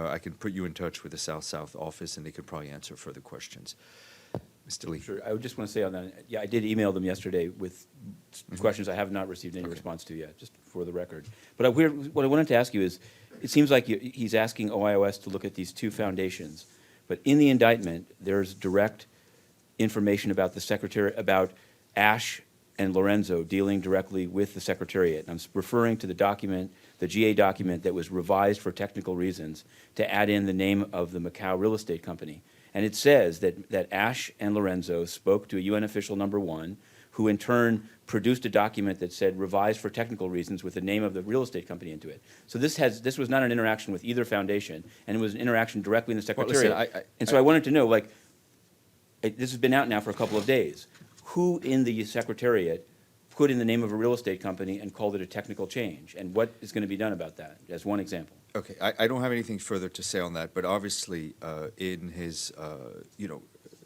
I can put you in touch with the South office, and they could probably answer further questions. Mr. Lee. Sure. I would just want to say on that, yeah, I did email them yesterday with questions I have not received any response to yet, just for the record. But what I wanted to ask you is, it seems like he's asking OIOS to look at these two foundations, but in the indictment, there's direct information about the Secretary, about Ashe and Lorenzo dealing directly with the Secretariat. I'm referring to the document, the GA document that was revised for technical reasons to add in the name of the Macao Real Estate Company. And it says that Ashe and Lorenzo spoke to a UN official number 1, who in turn produced a document that said revised for technical reasons with the name of the real estate company into it. So this was not an interaction with either foundation, and it was an interaction directly in the Secretariat. Well, listen, and so I wanted to know, like, this has been out now for a couple of days. Who in the Secretariat put in the name of a real estate company and called it a technical change? And what is going to be done about that, as one example? Okay, I don't have anything further to say on that, but obviously, in his,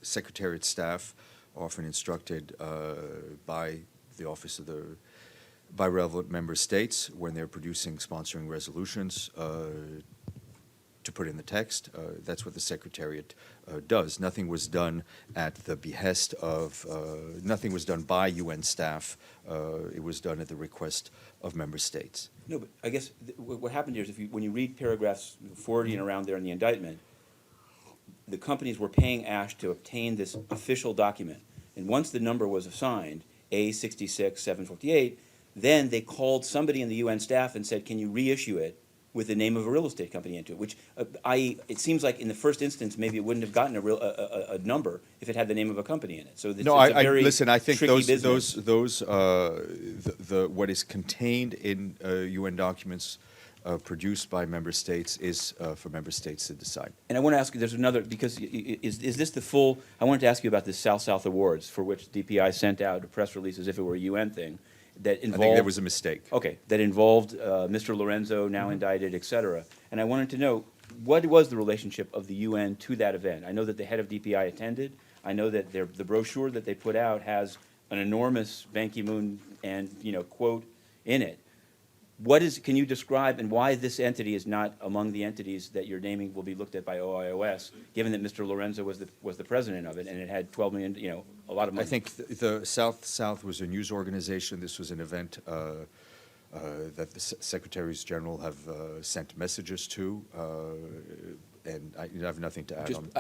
Secretariat staff, often instructed by the office of by relevant member states when they're producing sponsoring resolutions to put in the text. That's what the Secretariat does. Nothing was done at the behest of, nothing was done by UN staff. It was done at the request of member states. No, but I guess what happened here is when you read paragraphs 40 and around there in the indictment, the companies were paying Ashe to obtain this official document. And once the number was assigned, A66748, then they called somebody in the UN staff and said, can you reissue it with the name of a real estate company into it, which it seems like in the first instance, maybe it wouldn't have gotten a number if it had the name of a company in it. So it's a very listen, I think those what is contained in UN documents produced by member states is for member states to decide. And I want to ask you, there's another, because is this the full, I wanted to ask you about the South Awards, for which DPI sent out a press release as if it were a UN thing, that involved... I think there was a mistake. Okay, that involved Mr. Lorenzo, now indicted, et cetera. And I wanted to know, what was the relationship of the UN to that event? I know that the head of DPI attended. I know that the brochure that they put out has an enormous Ban Ki-moon and, quote in it. Can you describe, and why this entity is not among the entities that you're naming will be looked at by OIOS, given that Mr. Lorenzo was the president of it, and it had 12 million, a lot of money? I think the South was a news organization. This was an event that the Secretaries General have sent messages to, and I have nothing to add on.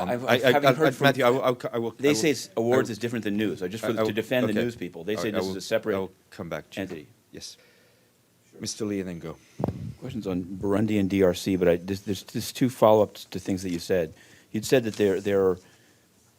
Matthew, I will. They say awards is different than news. Just to defend the news people, they say this is a separate I'll come back to entity. Yes. Mr. Lee, and then go. Questions on Burundi and DRC, but there's two follow-ups to things that you said. You'd said that there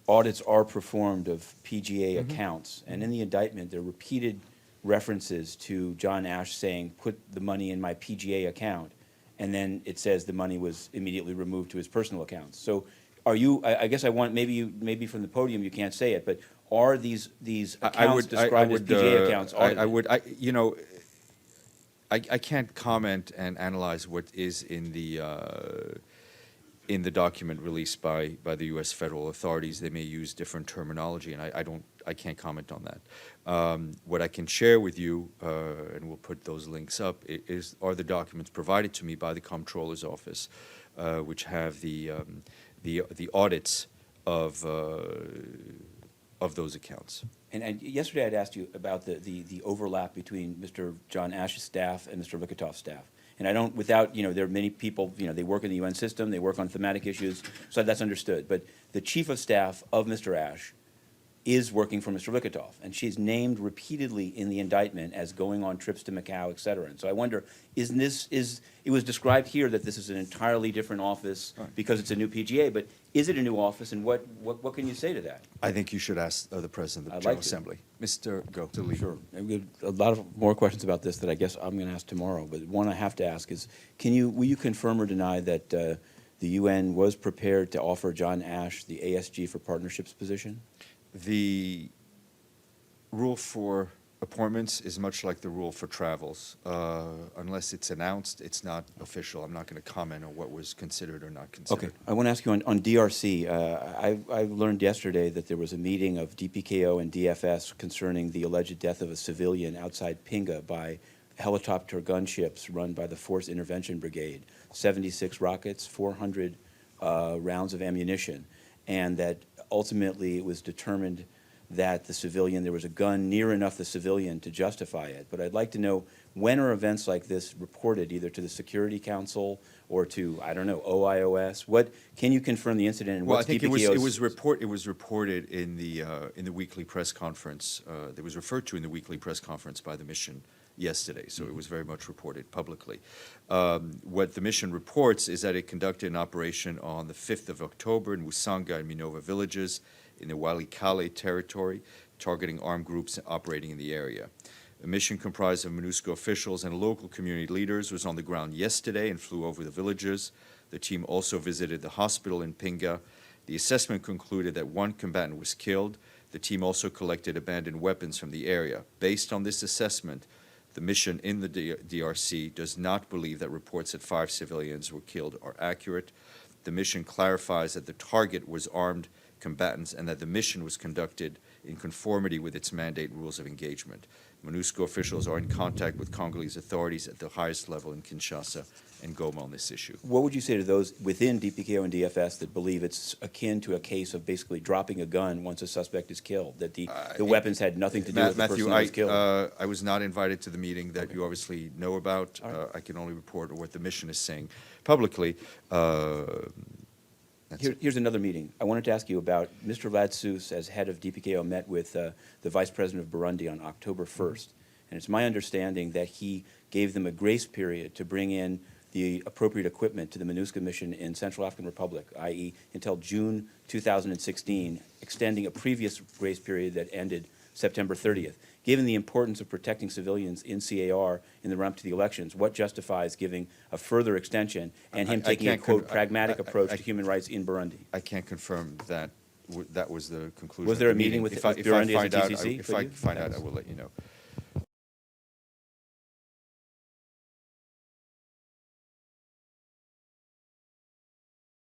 audits are performed of PGA accounts, and in the indictment there are repeated references to John Ashe saying, put the money in my PGA account, and then it says the money was immediately removed to his personal accounts. So are you, I guess I want, maybe from the podium you can't say it, but are these accounts described as PGA accounts audited? I can't comment and analyze what is in the document released by the U.S. federal authorities. They may use different terminology, and I can't comment on that. What I can share with you, and we'll put those links up, are the documents provided to me by the Comptroller's Office, which have the audits of those accounts. And yesterday I'd asked you about the overlap between Mr. John Ashe's staff and Mr. Lykketoft's staff. And I don't, without, there are many people, they work in the UN system, they work on thematic issues, so that's understood. But the chief of staff of Mr. Ashe is working for Mr. Lykketoft, and she's named repeatedly in the indictment as going on trips to Macau, et cetera. And so I wonder, it was described here that this is an entirely different office because it's a new PGA, but is it a new office, and what can you say to that? I think you should ask the President of the General Assembly. Mr. Go. Sure. I've got a lot of more questions about this that I guess I'm going to ask tomorrow, but one I have to ask is, will you confirm or deny that the UN was prepared to offer John Ashe the ASG for partnerships position? The rule for appointments is much like the rule for travels. Unless it's announced, it's not official. I'm not going to comment on what was considered or not considered. Okay. I want to ask you on DRC. I learned yesterday that there was a meeting of DPKO and DFS concerning the alleged death of a civilian outside Pinga by helicopter gunships run by the Force Intervention Brigade, 76 rockets, 400 rounds of ammunition, and that ultimately it was determined that there was a gun near enough the civilian to justify it. But I'd like to know, when are events like this reported either to the Security Council or to, I don't know, OIOS? Can you confirm the incident and Well, I what's think DPKO's? it was reported in the weekly press conference. It was referred to in the weekly press conference by the mission yesterday, so it was very much reported publicly. What the mission reports is that it conducted an operation on the 5th of October in Musanga and Minova villages in the Walikale territory, targeting armed groups operating in the area. A mission comprised of MONUSCO officials and local community leaders was on the ground yesterday and flew over the villages. The team also visited the hospital in Pinga. The assessment concluded that one combatant was killed. The team also collected abandoned weapons from the area. Based on this assessment, the mission in the DRC does not believe that reports that 5 civilians were killed are accurate. The mission clarifies that the target was armed combatants and that the mission was conducted in conformity with its mandate rules of engagement. MONUSCO officials are in contact with Congolese authorities at the highest level in Kinshasa and Goma on this issue. What would you say to those within DPKO and DFS that believe it's akin to a case of basically dropping a gun once a suspect is killed, that the weapons had nothing to do with the person that was killed? I was not invited to the meeting that Okay. you obviously know about. All right. I can only report what the mission is saying publicly. That's it. Here's another meeting. I wanted to ask you about Mr. Ladsus, as head of DPKO, met with the Vice President of Burundi on October 1st. And it's my understanding that he gave them a grace period to bring in the appropriate equipment to the MONUSCO mission in Central African Republic, i.e. until June 2016, extending a previous grace period that ended September 30th. Given the importance of protecting civilians in CAR in the run-up to the elections, what justifies giving a further extension and him taking a, quote, pragmatic approach to human rights in Burundi? I can't confirm that that was the conclusion. Was of there the a meeting with If Burundi as a TCC If for I you? find out, I will let you know.